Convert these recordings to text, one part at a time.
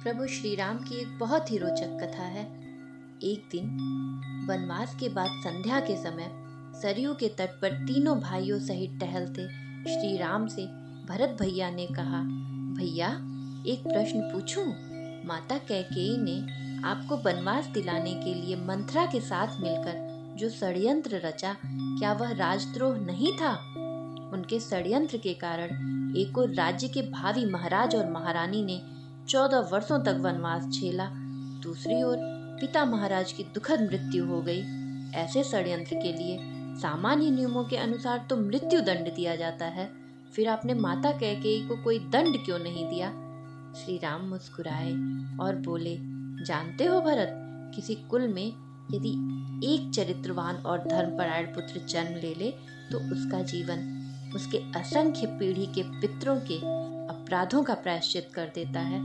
प्रभु श्री राम की एक बहुत ही रोचक कथा है। एक दिन वनवास के बाद संध्या के समय सरयू के तट पर तीनों भाइयों सहित टहलते श्री राम से भरत भैया ने कहा, भैया एक प्रश्न पूछूं? माता कैकेयी ने आपको वनवास दिलाने के लिए मंथरा के साथ मिलकर जो षड्यंत्र रचा, क्या वह राजद्रोह नहीं था? उनके षड्यंत्र के कारण एक और राज्य के भावी महाराज और महारानी ने 14 वर्षों तक वनवास झेला, दूसरी ओर पिता महाराज की दुखद मृत्यु हो गई। ऐसे षड्यंत्र के लिए सामान्य नियमों के अनुसार तो मृत्यु दंड दिया जाता है, फिर आपने माता कैकेयी को कोई दंड क्यों नहीं दिया? श्री राम मुस्कुराए और बोले, जानते हो भरत, किसी कुल में यदि एक चरित्रवान और धर्मपरायण पुत्र जन्म ले ले तो उसका जीवन उसके असंख्य पीढ़ी के पितरों के अपराधों का प्रायश्चित कर देता है।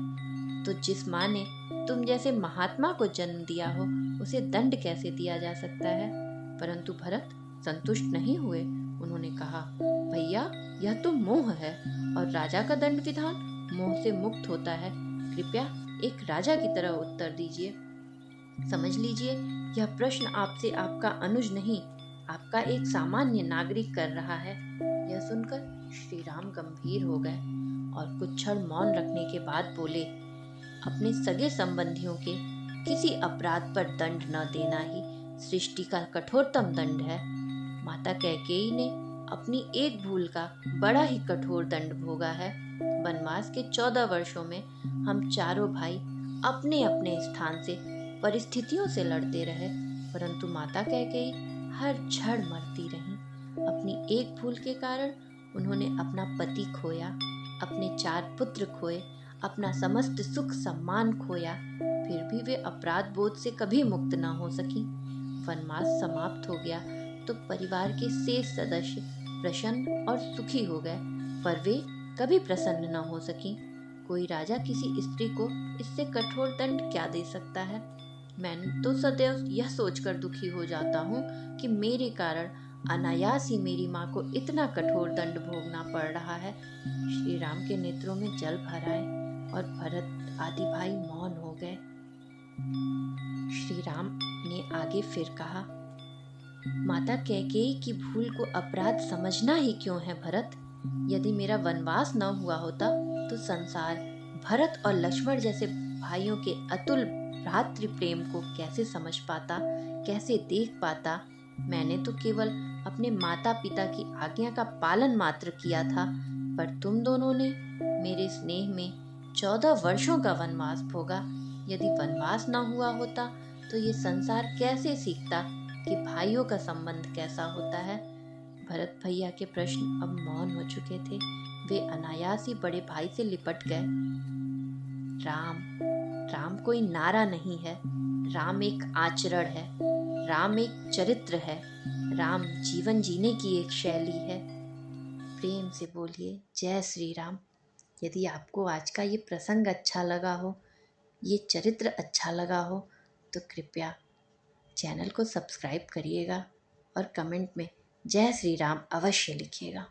तो जिस माँ ने तुम जैसे महात्मा को जन्म दिया हो, उसे दंड कैसे दिया जा सकता है? परंतु भरत संतुष्ट नहीं हुए। उन्होंने कहा, भैया यह तो मोह है और राजा का दंड विधान मोह से मुक्त होता है। कृपया एक राजा की तरह उत्तर दीजिए। समझ लीजिए, यह प्रश्न आपसे आपका अनुज नहीं, आपका एक सामान्य नागरिक कर रहा है। यह सुनकर श्री राम गंभीर हो गए और कुछ क्षण मौन रखने के बाद बोले, अपने सगे संबंधियों के किसी अपराध पर दंड न देना ही सृष्टि का कठोरतम दंड है। माता कैकेयी ने अपनी एक भूल का बड़ा ही कठोर दंड भोगा है। वनवास के 14 वर्षों में हम चारों भाई अपने अपने स्थान से परिस्थितियों से लड़ते रहे, परंतु माता कैकेयी हर क्षण मरती रही। अपनी एक भूल के कारण उन्होंने अपना पति खोया, अपने 4 पुत्र खोए, अपना समस्त सुख सम्मान खोया, फिर भी वे अपराध बोध से कभी मुक्त न हो सकी। वनवास समाप्त हो गया तो परिवार के शेष सदस्य प्रसन्न और सुखी हो गए, पर वे कभी प्रसन्न न हो सकी। कोई राजा किसी स्त्री को इससे कठोर दंड क्या दे सकता है? मैं तो सदैव यह सोचकर दुखी हो जाता हूँ कि मेरे कारण अनायास ही मेरी माँ को इतना कठोर दंड भोगना पड़ रहा है। श्री राम के नेत्रों में जल भर आए और भरत आदि भाई मौन हो गए। श्री राम ने आगे फिर कहा, माता कैकेयी की भूल को अपराध समझना ही क्यों है भरत? यदि मेरा वनवास न हुआ होता तो संसार भरत और लक्ष्मण जैसे भाइयों के अतुल भ्रातृ प्रेम को कैसे समझ पाता, कैसे देख पाता? मैंने तो केवल अपने माता पिता की आज्ञा का पालन मात्र किया था, पर तुम दोनों ने मेरे स्नेह में 14 वर्षों का वनवास भोगा। यदि वनवास न हुआ होता तो ये संसार कैसे सीखता कि भाइयों का संबंध कैसा होता है? भरत भैया के प्रश्न अब मौन हो चुके थे। वे अनायास ही बड़े भाई से लिपट गए। राम कोई नारा नहीं है, राम एक आचरण है, राम एक चरित्र है, राम जीवन जीने की एक शैली है। प्रेम से बोलिए जय श्री राम। यदि आपको आज का ये प्रसंग अच्छा लगा हो, ये चरित्र अच्छा लगा हो, तो कृपया चैनल को सब्सक्राइब करिएगा और कमेंट में जय श्री राम अवश्य लिखिएगा।